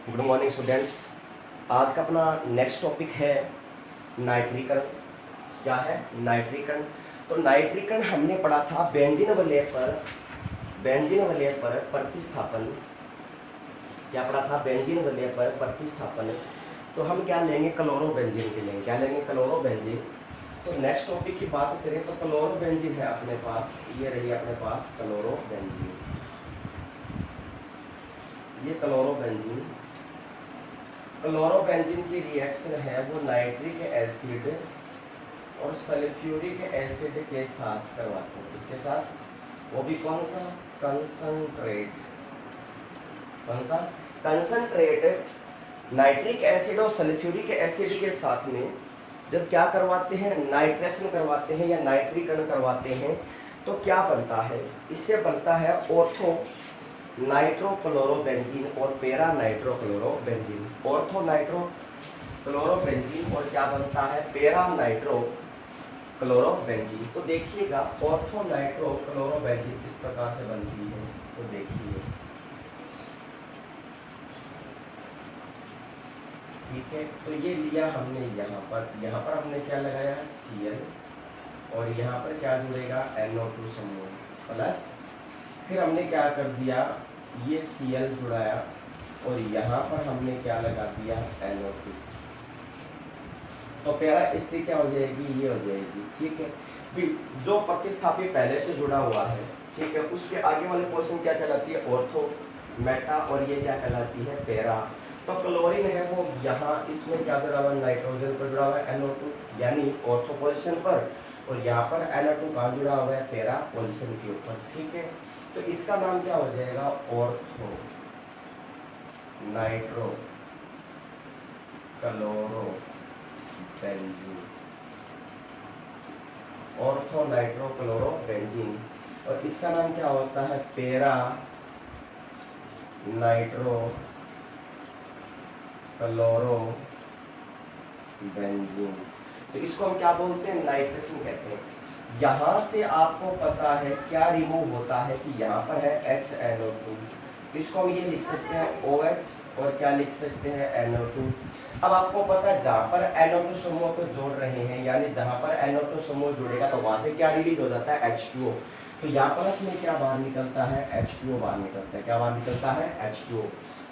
Good morning students. आज का अपना नेक्स्ट टॉपिक है नाइट्रीकरण। क्या है? नाइट्रीकरण। तो नाइट्रीकरण हमने पढ़ा था बेंजीन वलय पर प्रतिस्थापन। क्या पढ़ा था? बेंजीन वलय पर प्रतिस्थापन। तो हम क्या लेंगे? क्लोरोबेंजीन के लेंगे। क्या लेंगे? क्लोरोबेंजीन। तो नेक्स्ट टॉपिक की बात करें तो क्लोरोबेंजीन है अपने पास, ये रही अपने पास क्लोरोबेंजीन। ये क्लोरोबेंजीन की रिएक्शन है वो नाइट्रिक एसिड और सल्फ्यूरिक एसिड के साथ करवाते हैं। इसके साथ? वो भी कौन सा? कंसंट्रेट नाइट्रिक एसिड और सल्फ्यूरिक एसिड के साथ में जब क्या करवाते हैं? नाइट्रेशन करवाते हैं या नाइट्रीकरण करवाते हैं तो क्या बनता है? इससे बनता है ऑर्थो नाइट्रोक्लोरोबेंजीन और पैरा नाइट्रोक्लोरोबेंजीन। ऑर्थो नाइट्रोक्लोरोबेंजीन और क्या बनता है? Para nitrochlorobenzene. तो देखिएगा ऑर्थो नाइट्रोक्लोरोबेंजीन इस प्रकार से बनती है। तो देखिए, ठीक है। तो ये लिया हमने यहाँ पर हमने क्या लगाया? Cl और यहाँ पर क्या जुड़ेगा? NO2 समूह प्लस, फिर हमने क्या कर दिया? ये Cl जुड़ाया और यहाँ पर हमने क्या लगा दिया? NO2। तो पैरा स्थिति क्या हो जाएगी? ये हो जाएगी। ठीक है। जो प्रतिस्थापी पहले से जुड़ा हुआ है, ठीक है, उसके आगे वाले पोर्शन क्या कहलाती है? ऑर्थो मेटा और ये क्या कहलाती है? पैरा। तो क्लोरीन है वो यहाँ इसमें क्या जुड़ा हुआ? नाइट्रोजन पर जुड़ा हुआ है NO2 यानी ऑर्थो पोजीशन पर, और यहाँ पर NO2 कहाँ जुड़ा हुआ है? पैरा पोजीशन के ऊपर। ठीक है। तो इसका नाम क्या हो जाएगा? Ortho nitrochlorobenzene. Ortho nitrochlorobenzene. और इसका नाम क्या होता है? Para nitrochlorobenzene. तो इसको हम क्या बोलते हैं? नाइट्रेशन कहते हैं। यहाँ से आपको पता है क्या रिमूव होता है कि यहाँ पर है HNO2, तो इसको हम ये लिख सकते हैं OH और क्या लिख सकते हैं? NO2। अब आपको पता है जहाँ पर NO2 समूह को जोड़ रहे हैं, यानी जहाँ पर NO2 समूह जुड़ेगा तो वहां से क्या रिलीज हो जाता है? H2O। तो यहाँ प्लस में क्या बाहर निकलता है? H2O बाहर निकलता है। क्या बाहर निकलता है? H2O।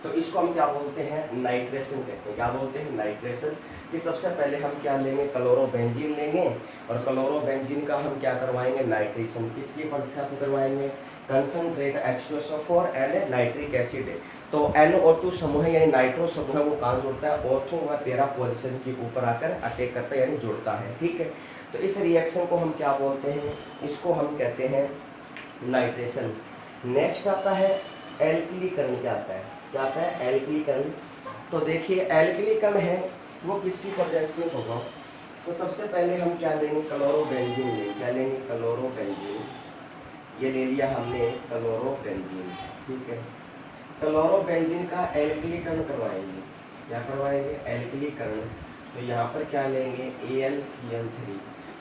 तो इसको हम क्या बोलते हैं? नाइट्रेशन कहते हैं। क्या बोलते हैं? नाइट्रेशन। कि सबसे पहले हम क्या लेंगे? क्लोरोबेंजीन लेंगे और क्लोरोबेंजीन का हम क्या करवाएंगे? नाइट्रेशन। किसकी प्रतिस्थापन करवाएंगे? Concentrate H2SO4 and nitric acid. तो NO2 समूह यानी नाइट्रो समूह वो कहाँ जुड़ता है? ऑर्थो व पैरा पोजीशन के ऊपर आकर अटैक करता है यानी जुड़ता है। ठीक है। तो इस रिएक्शन को हम क्या बोलते हैं? इसको हम कहते हैं नाइट्रेशन। नेक्स्ट आता है एल्किलीकरण। क्या आता है? क्या आता है? एल्किलीकरण। तो देखिए एल्किलीकरण है वो किसकी प्रेजेंस में होगा? तो सबसे पहले हम क्या लेंगे? क्लोरोबेंजीन लेंगे। क्या लेंगे? क्लोरोबेंजीन। ये ले लिया हमने क्लोरोबेंजीन। ठीक है। क्लोरोबेंजीन का एल्किलीकरण करवाएंगे। क्या करवाएंगे? एल्किलीकरण। तो यहाँ पर क्या लेंगे? AlCl3।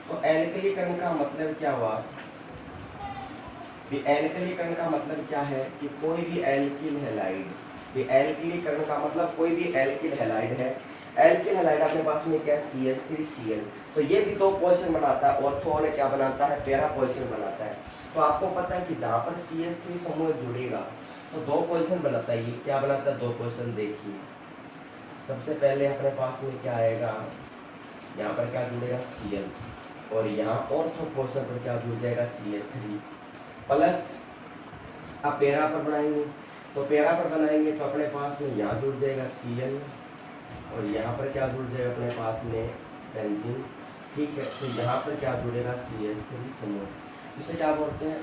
तो एल्किलीकरण का मतलब क्या हुआ? एल्किलीकरण का मतलब क्या है कि कोई भी एल्किल हैलाइड, एल्किलीकरण का मतलब कोई भी एल्किल हैलाइड है। एल्किल हैलाइड अपने पास में क्या है? CH3Cl। तो ये भी दो पोजीशन बनाता है। ऑर्थो और क्या बनाता है? पैरा पोजीशन बनाता है। तो आपको पता है कि जहाँ पर CH3 समूह जुड़ेगा तो दो पोजीशन बनाता है। ये क्या बनाता है? दो पोजीशन। देखिए सबसे पहले अपने पास में क्या आएगा? यहाँ पर क्या जुड़ेगा? Cl और यहाँ ऑर्थो पोजीशन पर क्या जुड़ जाएगा? CH3 plus. अब पैरा पर बनाएंगे तो पैरा पर बनाएंगे तो अपने पास में यहाँ जुड़ जाएगा Cl और यहाँ पर क्या जुड़ जाएगा? अपने पास में बेंजीन। ठीक है। तो यहाँ पर क्या जुड़ेगा? CH3 समूह। इसे क्या बोलते हैं?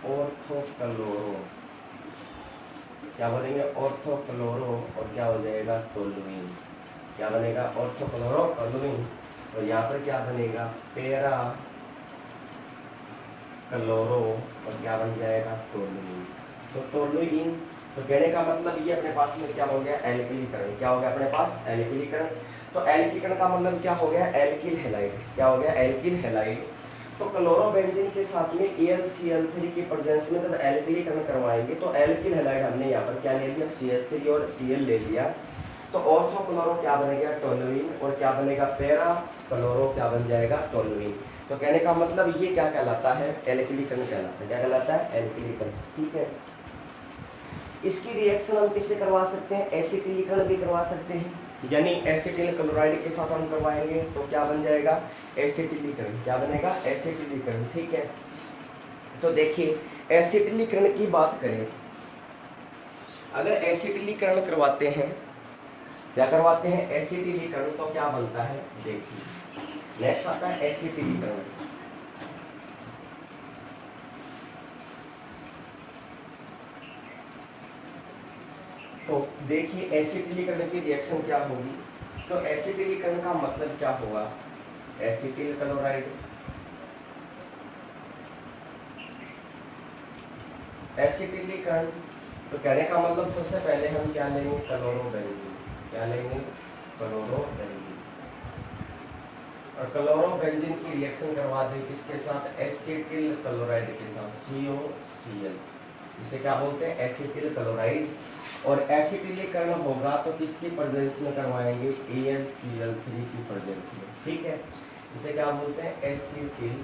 ऑर्थोक्लोरो। क्या बोलेंगे? ऑर्थोक्लोरो। और क्या हो जाएगा? टोलुइन। क्या बनेगा? ऑर्थोक्लोरो टोलुइन। और यहाँ पर क्या बनेगा? पैरा क्लोरो और क्या बन जाएगा? टोलुइन। तो टोलुइन। तो कहने का मतलब ये अपने पास में क्या हो गया? एल्किलीकरण। क्या हो गया अपने पास? एल्किलीकरण। तो एल्किलीकरण का मतलब क्या हो गया? Alkyl halide. क्या हो गया? Alkyl halide. तो क्लोरोबेंजीन के साथ में AlCl3 की प्रेजेंस में जब एल्किलीकरण करवाएंगे तो एल्किल हैलाइड हमने यहाँ पर क्या ले लिया? CH3 और Cl ले लिया। तो ऑर्थो क्लोरो क्या बनेगा, टोलुइन, और क्या बनेगा, पैरा क्लोरो क्या बन जाएगा, टोलुइन। तो कहने का मतलब ये क्या कहलाता है, एल्किलीकरण कहलाता है। क्या कहलाता है, एल्किलीकरण। ठीक है, इसकी रिएक्शन हम किससे करवा सकते हैं, एसिटिलीकरण भी करवा सकते हैं, यानी एसिटिल क्लोराइड के साथ हम करवाएंगे तो क्या बन जाएगा, एसिटिलीकरण। क्या बनेगा, एसिटिलीकरण। ठीक है, तो देखिए एसिटिलीकरण की बात करें, अगर एसिटिलीकरण करवाते हैं, क्या करवाते हैं, एसिटिलीकरण, तो क्या बनता है, देखिए नेक्स्ट आता है एसिटिलीकरण। तो देखिए एसिटिलीकरण की रिएक्शन क्या होगी, तो एसिटिलीकरण का मतलब क्या होगा, एसिटिल क्लोराइड, एसिटिलीकरण, तो कहने का मतलब सबसे पहले हम क्या लेंगे, क्लोरोबेंजीन। क्या लेंगे, क्लोरोबेंजीन, और क्लोरोबेंजीन की रिएक्शन करवा दें किसके साथ, एसिटिल क्लोराइड के साथ, COCl, इसे क्या बोलते हैं, एसिटिल क्लोराइड। और एसिटिलीकरण होगा तो किसकी प्रेजेंस में करवाएंगे, AlCl3 की प्रेजेंस में। ठीक है, इसे क्या बोलते हैं, एसिटिल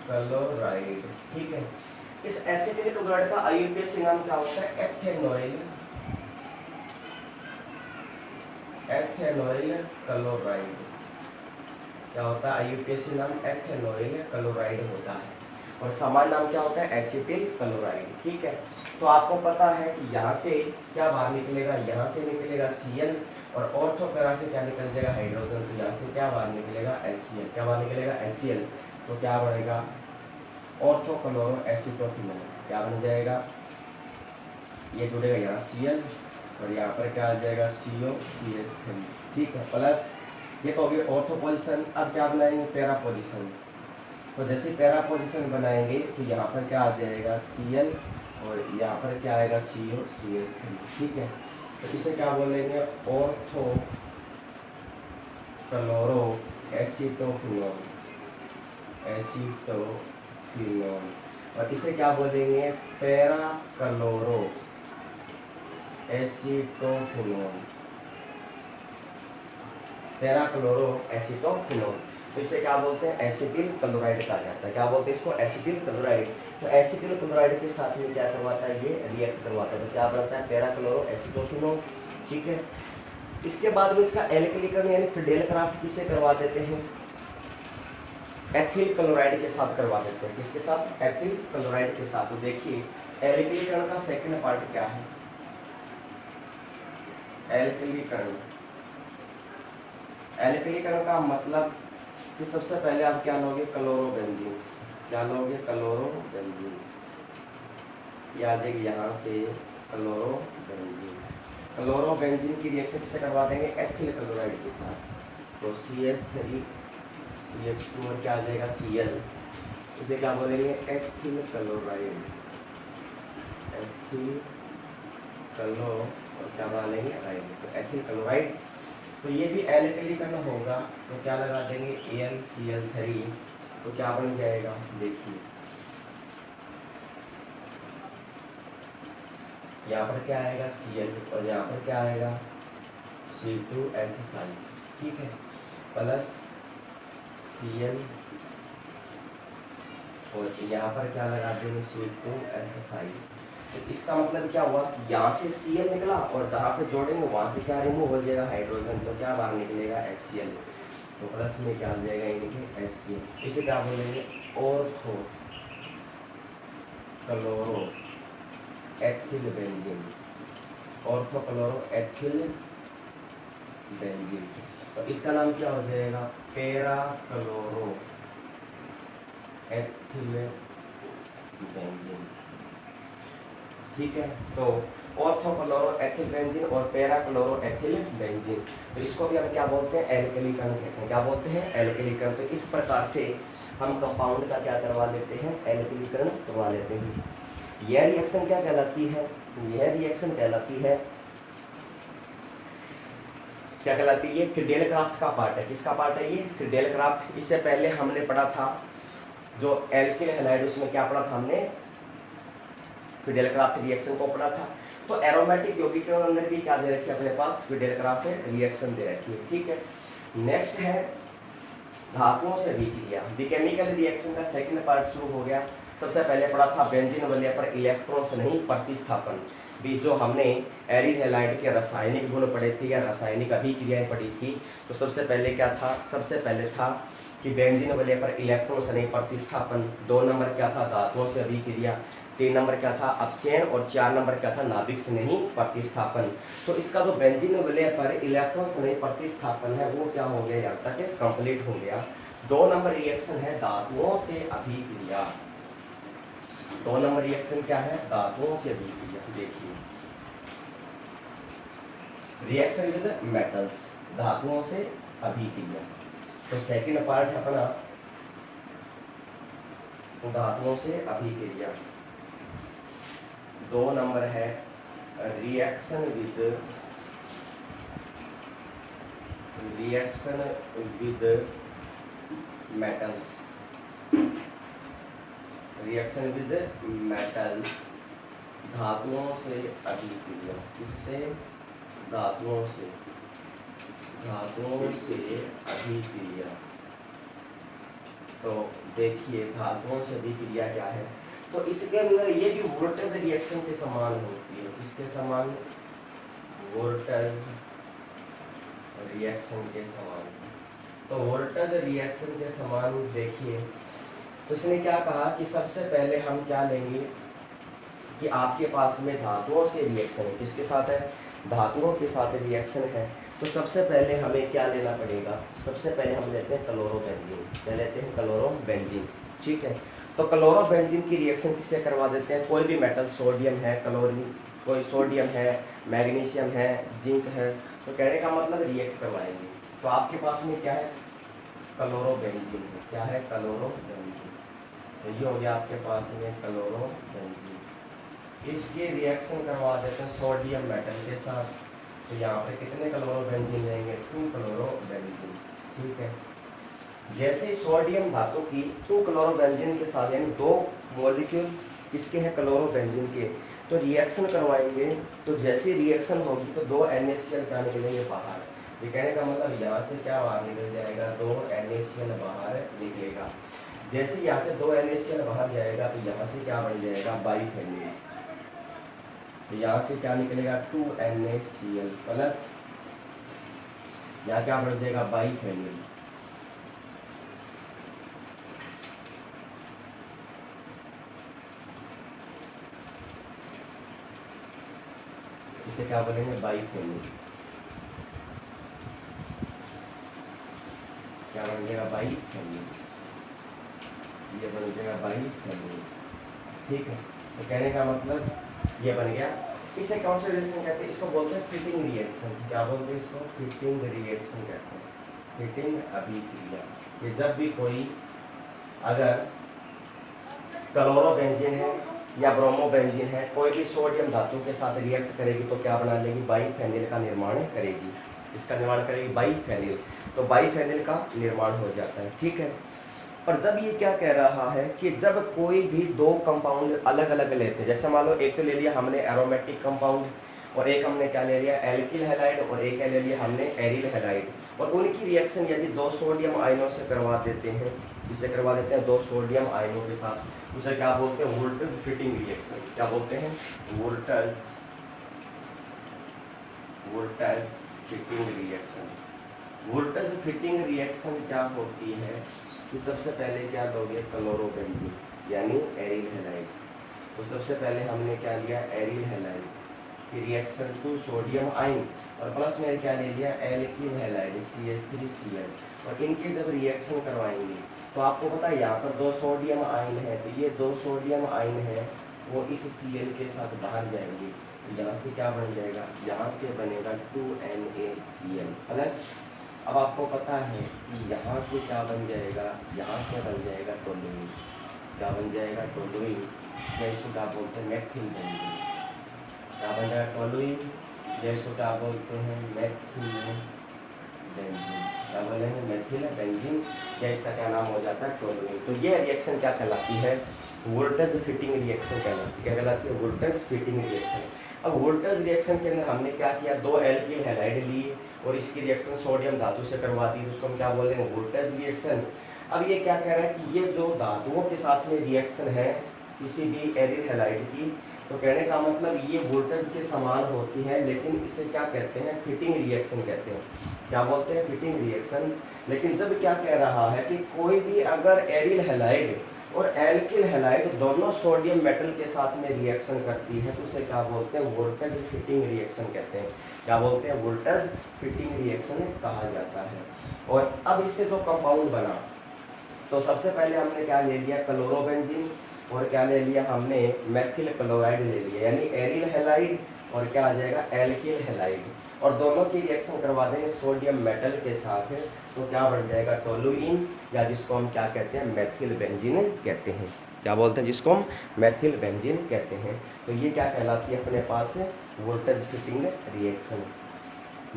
क्लोराइड। ठीक है, इस एसिटिल क्लोराइड का IUPAC नाम क्या होता है, एथेनॉइल, एथेनॉइल क्लोराइड। क्या होता है, IUPAC नाम एथेनॉइल क्लोराइड होता है, और सामान्य नाम क्या होता है, एसिटिल क्लोराइड। ठीक है, तो आपको पता है कि यहाँ से क्या बाहर निकलेगा, यहाँ से निकलेगा Cl, और ऑर्थो पैरा से क्या निकल जाएगा, हाइड्रोजन, तो यहाँ से क्या बाहर निकलेगा, HCl। क्या बाहर निकलेगा, HCl, तो क्या बनेगा, ऑर्थो क्लोरो एसीटोफिनोल। क्या बन जाएगा, ये जुड़ेगा यहाँ Cl, और यहाँ पर क्या आ जाएगा, COCH3। ठीक है, प्लस ये तो होगी ऑर्थो पोजीशन। अब क्या बनाएंगे, पैरा पोजीशन। तो जैसे पैरा पोजीशन बनाएंगे तो यहाँ पर क्या आ जाएगा, Cl, और यहाँ पर क्या आएगा, COCH3। ठीक है, तो इसे क्या बोलेंगे, ऑर्थो क्लोरो एसीटोफिनोल, एसीटोफिनोल, और इसे क्या बोलेंगे, पैरा क्लोरो एसीटोफिनोल, पैरा क्लोरो एसीटोफिनोल। तो इसे क्या बोलते हैं, एसिटिल क्लोराइड कहा जाता है। क्या बोलते हैं इसको, एसिटिल क्लोराइड। तो एसिटिल क्लोराइड के साथ में क्या करवाता है, ये रिएक्ट करवाता है, तो क्या बनता है, पैरा क्लोरो एसीटोफिनोल। ठीक है, इसके बाद में इसका एल्किलीकरण यानी फिडेलक्राफ्ट किसे करवा देते हैं, एथिल क्लोराइड के साथ करवा देते हैं। किसके साथ, एथिल क्लोराइड के साथ। तो देखिए एल्किलीकरण का सेकंड पार्ट क्या है, एल्किलीकरण। एल्किलीकरण का मतलब कि सबसे पहले आप क्या लोगे, क्लोरोबेंजीन। क्या लोगे, क्लोरोबेंजीन, या आ जाएगी यहाँ से क्लोरोबेंजीन। क्लोरोबेंजीन की रिएक्शन किसे करवा देंगे, एथिल क्लोराइड के साथ, तो CH3 CH2 और क्या आ जाएगा, Cl, इसे क्या बोलेंगे, एथिल क्लोराइड, एथिल क्लो, और क्या बना लेंगे, राइड, तो एथिल क्लोराइड। तो ये भी एल्किलीकरण होगा, तो क्या लगा देंगे, AlCl3, तो क्या बन जाएगा, देखिए यहाँ पर क्या आएगा, Cl, और यहाँ पर क्या आएगा, C2H5। ठीक है, प्लस Cl, और यहाँ पर क्या लगा देंगे, C2H5। तो इसका मतलब क्या हुआ कि यहाँ से Cl निकला, और जहाँ पे जोड़ेंगे वहाँ से क्या रिमूव हो जाएगा, हाइड्रोजन, तो क्या बाहर निकलेगा, HCl, तो प्लस में क्या आ जाएगा, इनके HCl। इसे क्या बोलेंगे, ortho chloro ethyl benzene, ortho chloro ethyl benzene. तो इसका नाम क्या हो जाएगा, पैरा क्लोरो एथिल बेंजीन। ठीक है, तो ऑर्थो क्लोरो एथिल बेंजीन और पैरा क्लोरो एथिल बेंजीन, तो इसको भी हम क्या बोलते हैं, एल्किलीकरण कहते हैं। क्या बोलते हैं, एल्किलीकरण। तो इस प्रकार से हम कंपाउंड का क्या करवा लेते हैं, एल्किलीकरण करवा लेते हैं। यह रिएक्शन क्या कहलाती है, यह रिएक्शन कहलाती है, क्या कहलाती है, ये फिडेलक्राफ्ट का पार्ट है। किसका पार्ट है, ये फिडेलक्राफ्ट। इससे पहले हमने पढ़ा था जो एल्किल हैलाइड, उसमें क्या पढ़ा था हमने, फिडेलक्राफ्ट रिएक्शन को पढ़ा था। तो एरोमेटिक यौगिक के अंदर भी क्या दे रखी है अपने पास, फिडेलक्राफ्ट रिएक्शन दे रखी है, ठीक है। नेक्स्ट है धातुओं से अभिक्रिया, केमिकल रिएक्शन का सेकंड पार्ट शुरू हो गया। सबसे पहले पढ़ा था बेंजीन वलय पर इलेक्ट्रॉन से नहीं प्रतिस्थापन, भी जो हमने एरिल हैलाइड के रासायनिक गुण पढ़े थे या रासायनिक अभिक्रियाएं पढ़ी थी। तो सबसे पहले क्या था, सबसे पहले था कि बेंजीन वलय पर इलेक्ट्रॉन से नहीं प्रतिस्थापन, 2 नंबर क्या था धातुओं से अभिक्रिया, 3 नंबर क्या था अपचयन और 4 नंबर क्या था नाभिक से नहीं प्रतिस्थापन। तो इसका जो बेंजीन वलय पर इलेक्ट्रॉन से नहीं प्रतिस्थापन है वो क्या हो गया, यहाँ तक कंप्लीट हो गया। 2 नंबर रिएक्शन है धातुओं से अभिक्रिया, 2 नंबर रिएक्शन क्या है, धातुओं से अभिक्रिया। देखिए रिएक्शन विद मेटल्स, धातुओं से अभिक्रिया। तो सेकंड पार्ट है अपना धातुओं से अभिक्रिया। 2 नंबर है reaction with metals, reaction with metals, धातुओं से अभिक्रिया। किससे, धातुओं से अभिक्रिया। तो देखिए धातुओं से अभिक्रिया क्या है, तो इसके अंदर ये भी वोल्टेज रिएक्शन के समान होती है। किसके समान, वोल्टेज रिएक्शन के समान। तो वोल्टेज रिएक्शन के समान देखिए, तो इसने क्या कहा कि सबसे पहले हम क्या लेंगे कि आपके पास में धातुओं से रिएक्शन है, किसके साथ है, धातुओं के साथ रिएक्शन है। तो सबसे पहले हमें क्या लेना पड़ेगा, सबसे पहले हम लेते हैं क्लोरोबेंजीन, क्या लेते हैं, क्लोरोबेंजीन, ठीक है। तो क्लोरोबेंजीन की रिएक्शन किससे करवा देते हैं, कोई भी मेटल, सोडियम है, क्लोरीन, कोई सोडियम है, मैग्नीशियम है, जिंक है, तो कहने का मतलब रिएक्ट करवाएंगे। तो आपके पास में क्या है, क्लोरोबेंजीन है, क्या है, क्लोरोबेंजीन। तो ये हो गया आपके पास में क्लोरोबेंजीन। इसकी रिएक्शन करवा देते हैं सोडियम मेटल के साथ। तो यहाँ पे कितने क्लोरोबेंजीन लेंगे, 2 क्लोरोबेंजीन, ठीक है। जैसे सोडियम धातु की 2 क्लोरोबेंजीन के साथ यानी 2 मॉलिक्यूल किसके हैं, क्लोरोबेंजीन के, तो रिएक्शन करवाएंगे। तो जैसे रिएक्शन होगी तो 2 NaCl क्या निकलेंगे बाहर। ये कहने का मतलब यहाँ से क्या बाहर निकल जाएगा, 2 NaCl बाहर निकलेगा। जैसे यहाँ से 2 NaCl बाहर जाएगा तो यहाँ से क्या बन जाएगा, बाइफेनिल। तो यहाँ से क्या निकलेगा, 2 NaCl प्लस यहाँ क्या बन जाएगा, बाइफेनिल। इसे क्या बोलेंगे, बाइफेनिल। क्या बन जाएगा, बाइफेनिल, ये बन जाएगा बाइफेनिल, ठीक है। तो कहने का मतलब ये बन गया। इसे कौन सा रिएक्शन कहते हैं, इसको बोलते हैं फिटिंग रिएक्शन। क्या बोलते हैं इसको, फिटिंग रिएक्शन कहते हैं, फिटिंग अभिक्रिया। कि जब भी कोई अगर क्लोरोबेंजीन है या ब्रोमोबेंजीन है, कोई भी सोडियम धातु के साथ रिएक्ट करेगी तो क्या बना लेगी, बाइफेनिल का निर्माण करेगी। इसका निर्माण करेगी बाइफेनिल, तो बाइफेनिल का निर्माण हो जाता है, ठीक है। और जब ये क्या कह रहा है कि जब कोई भी 2 कंपाउंड अलग अलग लेते हैं, जैसे मान लो एक तो ले लिया हमने एरोमेटिक कंपाउंड और एक हमने क्या ले लिया, एल्किल हैलाइड, और एक ले लिया हमने एरिल हैलाइड, और उनकी रिएक्शन यदि 2 सोडियम आयनों से करवा देते हैं, जिसे करवा देते हैं 2 सोडियम आयनों के साथ, उसे क्या बोलते हैं, वोल्टेज फिटिंग रिएक्शन। क्या बोलते हैं, voltage fitting reaction. Voltage fitting reaction क्या होती है कि सबसे पहले क्या लोगे, क्लोरोबेंजीन यानी एरिल हैलाइड। तो सबसे पहले हमने क्या लिया, एरिल हैलाइड की रिएक्शन 2 सोडियम आयन और प्लस में क्या ले लिया, एल्किल हैलाइड CH3Cl, और इनके जब रिएक्शन करवाएंगे तो आपको पता है यहाँ पर 2 सोडियम आयन है, तो ये 2 सोडियम आयन है वो इस Cl के साथ बाहर जाएंगे। तो यहाँ से क्या बन जाएगा, यहाँ से बनेगा 2 NaCl प्लस, अब आपको पता है कि यहाँ से क्या बन जाएगा, यहाँ से बन जाएगा टोलुइन। क्या बन जाएगा, टोलुइन, या इसको क्या बोलते हैं, मेथिल बेंजीन। क्या बन जाएगा, टोलुइन, या इसको क्या बोलते हैं, मेथिल बेंजीन, क्या बोलेंगे, मेथिल बेंजीन, या इसका क्या नाम हो जाता है, टोलुइन। तो ये रिएक्शन क्या कहलाती है, वोल्टेज फिटिंग रिएक्शन कहलाती है। क्या कहलाती है, वोल्टेज फिटिंग रिएक्शन। अब वोल्टेज रिएक्शन के अंदर हमने क्या किया, दो एल्किल हैलाइड लिए और इसकी रिएक्शन सोडियम धातु से करवा दी, उसको हम क्या बोल रहे हैं, वोल्टेज रिएक्शन। अब ये क्या कह रहा है कि ये जो धातुओं के साथ में रिएक्शन है किसी भी एरिल हैलाइड की, तो कहने का मतलब ये वोल्टेज के समान होती है, लेकिन इसे क्या कहते हैं, फिटिंग रिएक्शन कहते हैं। क्या बोलते हैं, फिटिंग रिएक्शन। लेकिन जब क्या कह रहा है कि कोई भी अगर एरिल हैलाइड और एल्किल हैलाइड दोनों सोडियम मेटल के साथ में रिएक्शन करती है, तो उसे क्या बोलते हैं, वोल्टेज फिटिंग रिएक्शन कहते हैं। क्या बोलते हैं, वोल्टेज फिटिंग रिएक्शन कहा जाता है। और अब इससे जो कंपाउंड बना, तो सबसे पहले हमने क्या ले लिया, क्लोरोबेंजीन, और क्या ले लिया हमने, मेथिल क्लोराइड ले लिया, यानी एरिल हैलाइड और क्या आ जाएगा, एल्किल हैलाइड, और दोनों की रिएक्शन करवा देंगे सोडियम मेटल के साथ, तो क्या बन जाएगा, टोलुइन, या जिसको हम क्या कहते हैं, मेथिल बेंजीन कहते हैं। क्या बोलते हैं, जिसको हम मेथिल बेंजीन कहते हैं। तो ये क्या कहलाती है अपने पास वोल्टेज फिटिंग रिएक्शन।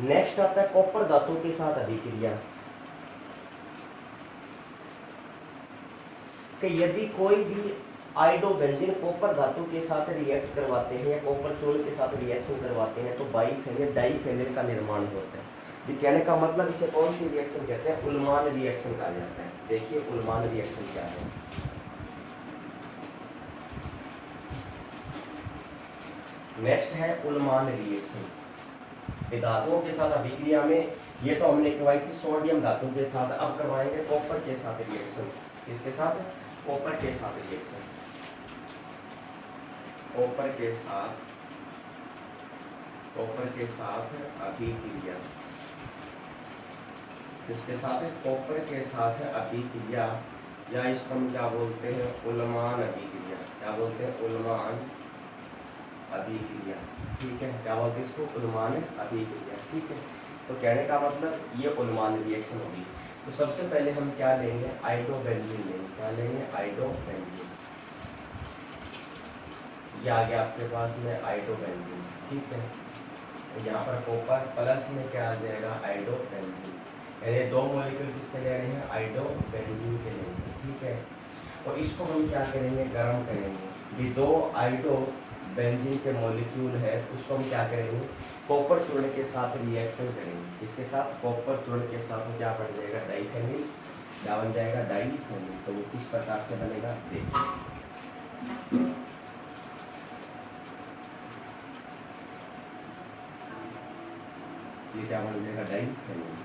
नेक्स्ट आता है कॉपर धातु के साथ अभिक्रिया, कि यदि कोई भी आयोडोबेंजीन कॉपर धातु के साथ रिएक्ट करवाते हैं या कॉपर चूर्ण के साथ रिएक्शन करवाते हैं, तो बाइफेनिल डाइफेनिल का निर्माण होता है। ये कहने का मतलब इसे कौन सी रिएक्शन कहते हैं, उल्मान रिएक्शन कहा जाता है। देखिए उल्मान रिएक्शन क्या है। नेक्स्ट है उल्मान रिएक्शन। धातुओं के साथ अभिक्रिया में, ये तो हमने करवाई थी सोडियम धातु के साथ, अब करवाएंगे कॉपर के साथ रिएक्शन। किसके साथ, कॉपर के साथ रिएक्शन। कॉपर के साथ अभिक्रिया, किसके साथ है, कॉपर के साथ अभिक्रिया, या इसको हम क्या बोलते हैं, उल्मान अभिक्रिया। क्या बोलते हैं, उल्मान अभिक्रिया। ठीक है, क्या बोलते हैं इसको, उल्मान अभिक्रिया। ठीक है, तो कहने का मतलब ये उल्मान रिएक्शन होगी। तो सबसे पहले हम क्या लेंगे, आयोडोबेंजीन लेंगे। क्या लेंगे, आयोडोबेंजीन। ये आ गया आपके पास में आयोडोबेंजीन। ठीक है, यहाँ पर कॉपर प्लस में क्या आ जाएगा, आयोडोबेंजीन। यानी दो मॉलिक्यूल किसके ले रहे हैं, आयोडोबेंजीन के लेंगे। ठीक है, और इसको हम क्या करेंगे, गर्म करेंगे। ये दो आयोडोबेंजीन के मॉलिक्यूल है, उसको हम क्या करेंगे, कॉपर चूर्ण के साथ रिएक्शन करेंगे। इसके साथ कॉपर चूर्ण के साथ क्या बन जाएगा, डाइफेनिल। क्या बन जाएगा, डाइफेनिल। तो वो किस प्रकार से बनेगा, देखिए। ये क्या बन जाएगा, डाइफेनिल।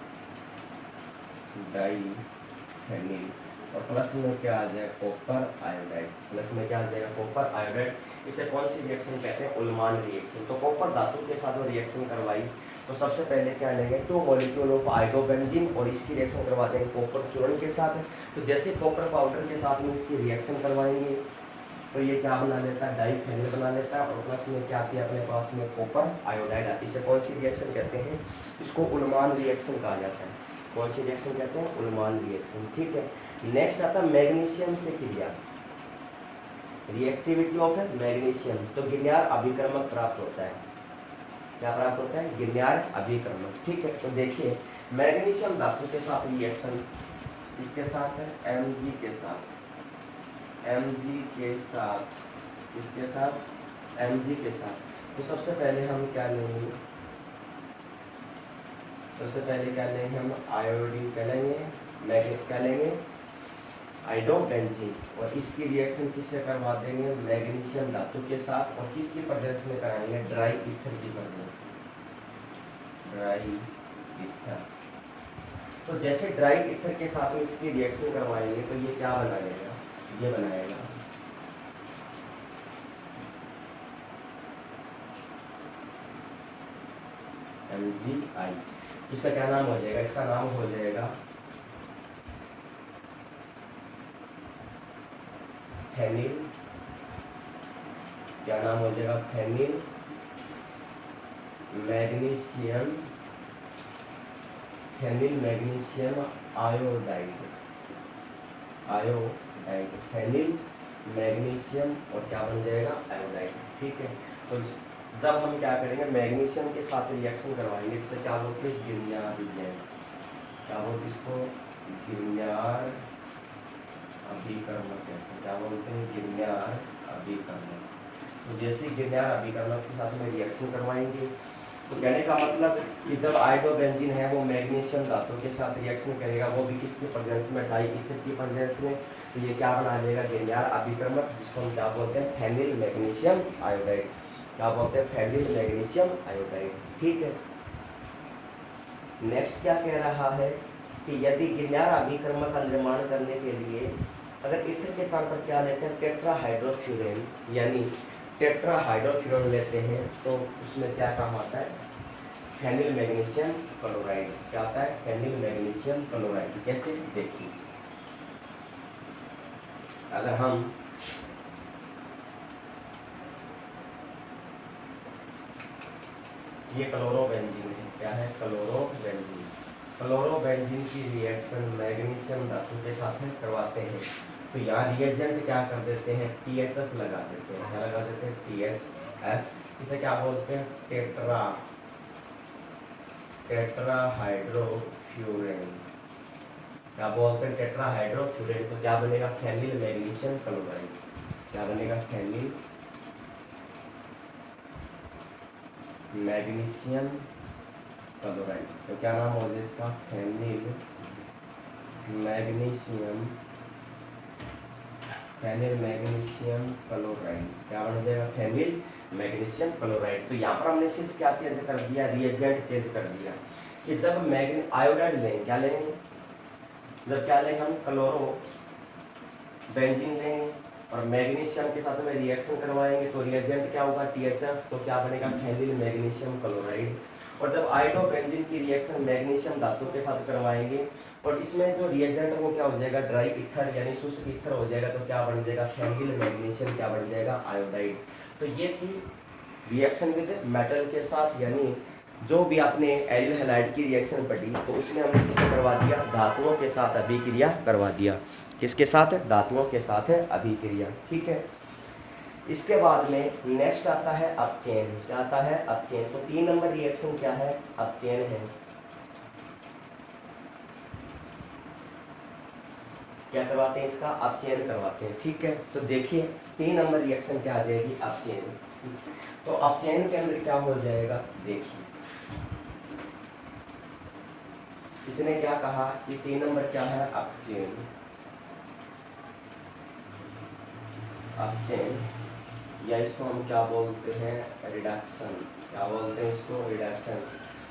डाइफेनिल, और प्लस में क्या आ जाएगा, कॉपर आयोडाइड। प्लस में क्या आ जाएगा, कॉपर आयोडाइड। इसे कौन सी रिएक्शन कहते हैं, उल्मान रिएक्शन। तो कॉपर धातु के साथ वो रिएक्शन करवाई, तो सबसे पहले क्या लेंगे, 2 मॉलिक्यूल ऑफ आयोडोबेंजीन, और इसकी रिएक्शन करवा देंगे कॉपर चूर्ण के साथ। तो जैसे कॉपर पाउडर के साथ में इसकी रिएक्शन करवाएंगे, तो ये क्या बना लेता है, डाइफेनिल बना लेता है, और प्लस में क्या आती है अपने पास में, कॉपर आयोडाइड आती है। इसे कौन सी रिएक्शन कहते हैं, इसको उल्मान रिएक्शन कहा जाता है। कौन सी रिएक्शन कहते हैं, उल्मान रिएक्शन। ठीक है, नेक्स्ट आता है मैग्नीशियम से क्रिया, रिएक्टिविटी ऑफ मैग्नीशियम। तो गिरनार अभिकर्मक प्राप्त होता है। क्या प्राप्त होता है, गिरनार अभिकर्मक। ठीक है, तो देखिए मैग्नीशियम धातु के साथ रिएक्शन, इसके साथ है Mg के साथ, Mg के साथ, इसके साथ Mg के साथ। तो सबसे पहले हम क्या लेंगे, सबसे पहले क्या लेंगे हम, आयोडीन क्या लेंगे, मैग्नेट क्या लेंगे, आयोडोबेंजीन, और इसकी रिएक्शन किससे करवा देंगे, मैग्नीशियम धातु के साथ, और किसकी प्रेजेंस में कराएंगे, ड्राई ईथर की प्रेजेंस में, ड्राई ईथर। तो जैसे ड्राई ईथर के साथ में इसकी रिएक्शन करवाएंगे, तो ये क्या बनाएगा, ये बनाएगा MgI। इसका क्या नाम हो जाएगा, इसका नाम हो जाएगा फेनिल। क्या नाम हो जाएगा, phenyl magnesium, phenyl magnesium iodide, iodide, phenyl magnesium, और क्या बन जाएगा, आयोडाइड। ठीक है, तो जब हम क्या करेंगे, मैग्नीशियम के साथ रिएक्शन करवाएंगे, जिसे क्या बोलते हैं, गिरनार रिएक्शन। क्या बोलते इसको, गिरनार अभिकर्मक कहते हैं। क्या बोलते हैं, गिरनार अभिकर्मक। तो जैसे गिरनार अभिकर्मक के साथ में रिएक्शन करवाएंगे, तो कहने का मतलब कि जब आयोडोबेंजीन है वो मैग्नीशियम धातु के साथ रिएक्शन करेगा, वो भी किसके प्रेजेंस में, डाई ईथर की प्रेजेंस में, तो ये क्या बना देगा, गिरनार अभिकर्मक, जिसको हम क्या बोलते हैं, फेनिल मैग्नीशियम आयोडाइड। क्या बोलते हैं, फेनिल मैग्नीशियम आयोडाइड। ठीक है, नेक्स्ट क्या कह रहा है कि यदि गिरनार अभिकर्मक का निर्माण करने के लिए अगर ईथर के स्थान पर क्या लेते हैं, टेट्राहाइड्रोफ्यूरेन यानी टेट्राहाइड्रोफ्यूरेन लेते हैं, तो उसमें क्या काम आता है, फेनिल मैग्नीशियम क्लोराइड। क्या आता है, फेनिल मैग्नीशियम क्लोराइड। कैसे, देखिए अगर हम ये क्लोरोबेंजीन है, क्या है, क्लोरोबेंजीन। क्लोरोबेंजीन की रिएक्शन मैग्नीशियम धातु के साथ में करवाते हैं, तो यहाँ रिएजेंट क्या कर देते हैं, THF लगा देते हैं। क्या लगा देते हैं, THF। इसे क्या बोलते हैं, टेट्राहाइड्रोफ्यूरेन। क्या बोलते हैं, टेट्राहाइड्रोफ्यूरेन। तो क्या बनेगा, फेनिल मैग्नीशियम क्लोराइड। क्या बनेगा, फेनिल मैग्नीशियम क्लोराइड। तो क्या नाम हो जाए इसका, phenyl magnesium, phenyl magnesium chloride. क्या बन जाएगा, फेनिल मैग्नीशियम क्लोराइड। तो यहाँ पर हमने सिर्फ क्या चेंज कर दिया, रिएजेंट चेंज कर दिया कि जब आयोडाइड लेंगे, क्या लेंगे, जब क्या लेंगे हम, क्लोरो बेंजीन लेंगे और मैग्नीशियम के साथ में रिएक्शन करवाएंगे, तो रिएजेंट क्या होगा, THF। तो क्या बनेगा, फेनिल मैग्नीशियम क्लोराइड। और जब आयोडोबेंजीन की रिएक्शन मैग्नीशियम धातु के साथ करवाएंगे और इसमें जो रिएजेंट है वो क्या हो जाएगा, ड्राई ईथर यानी शुष्क ईथर हो जाएगा, तो क्या बन जाएगा, फेनिल मैग्नीशियम क्या बन जाएगा, आयोडाइड। तो ये थी रिएक्शन विद मेटल के साथ, यानी जो भी आपने एरियल हैलाइड की रिएक्शन पढ़ी तो उसमें हमने किसे करवा दिया, धातुओं के साथ अभिक्रिया करवा दिया। किसके साथ है, धातुओं के साथ है अभिक्रिया। ठीक है, इसके बाद में नेक्स्ट आता है अपचयन। क्या आता है, अपचयन। तो 3 नंबर रिएक्शन क्या है, अपचयन है। क्या करवाते हैं, इसका अपचयन करवाते हैं। ठीक है, तो देखिए 3 नंबर रिएक्शन क्या आ जाएगी, अपचयन। तो अपचयन के अंदर क्या हो जाएगा, देखिए इसने क्या कहा कि 3 नंबर क्या है, अपचयन। अपचयन या इसको हम क्या बोलते हैं, रिडक्शन। क्या बोलते हैं इसको, रिडक्शन।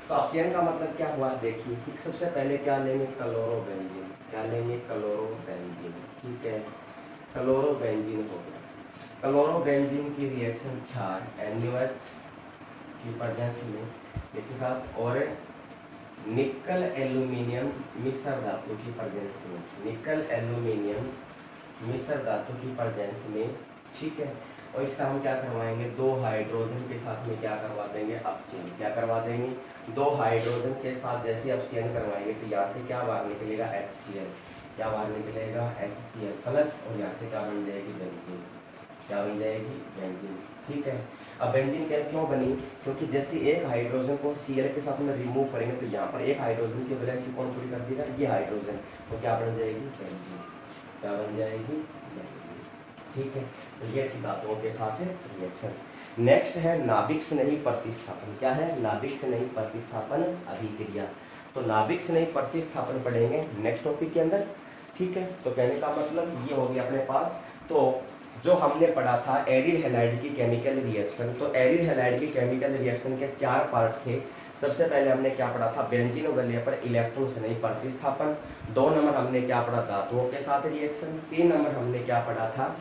तो अपचयन का मतलब क्या हुआ, देखिए कि सबसे पहले क्या लेंगे, क्लोरोबेंजीन। क्या लेंगे, क्लोरोबेंजीन। ठीक है, क्लोरोबेंजीन हो गया। क्लोरोबेंजीन की रिएक्शन क्षार NaOH की प्रेजेंस में एक साथ और निकल एल्यूमिनियम मिश्र धातु की प्रेजेंस में, निकल एल्यूमिनियम मिश्र धातु की प्रेजेंस में। ठीक है, और इसका हम क्या करवाएंगे, 2 हाइड्रोजन के साथ में क्या करवा देंगे, अपचयन। क्या करवा देंगे, 2 हाइड्रोजन के साथ जैसे अपचयन करवाएंगे तो यहाँ से क्या बाहर निकलेगा, HCl। क्या बाहर निकलेगा, HCl प्लस, और यहाँ से क्या बन जाएगी, बेंजीन। क्या बन जाएगी, बेंजीन। ठीक है, अब बेंजीन क्यों बनी, क्योंकि जैसे एक हाइड्रोजन को Cl के साथ में रिमूव करेंगे तो यहाँ पर एक हाइड्रोजन की वैलेंसी कौन पूरी कर देगा, ये हाइड्रोजन। तो क्या बन जाएगी, बेंजीन। क्या बन जाएगी, बेंजीन। ठीक है, तो ये थी धातुओं के साथ है रिएक्शन। नेक्स्ट है नाभिक स्नेही प्रतिस्थापन। क्या है, नाभिक स्नेही प्रतिस्थापन अभिक्रिया। तो नाभिक स्नेही प्रतिस्थापन पढ़ेंगे नेक्स्ट टॉपिक के अंदर। ठीक है, तो कहने का मतलब ये हो गया अपने पास। तो जो हमने पढ़ा था एरिल हैलाइड की केमिकल रिएक्शन, तो एरिल हैलाइड की केमिकल रिएक्शन के 4 पार्ट थे। सबसे पहले हमने क्या पढ़ा था, बेंजीन वगैरह पर इलेक्ट्रॉन स्नेही प्रतिस्थापन। 2 नंबर हमने क्या पढ़ा, धातुओं के साथ रिएक्शन। 3 नंबर हमने क्या पढ़ा था,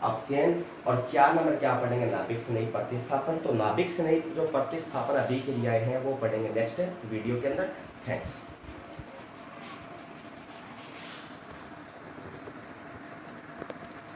अपचयन। और 4 नंबर क्या पढ़ेंगे, नाभिक स्नेही प्रतिस्थापन। तो नाभिक स्नेही जो प्रतिस्थापन अभिक्रियाएं हैं वो पढ़ेंगे नेक्स्ट वीडियो के अंदर। थैंक्स।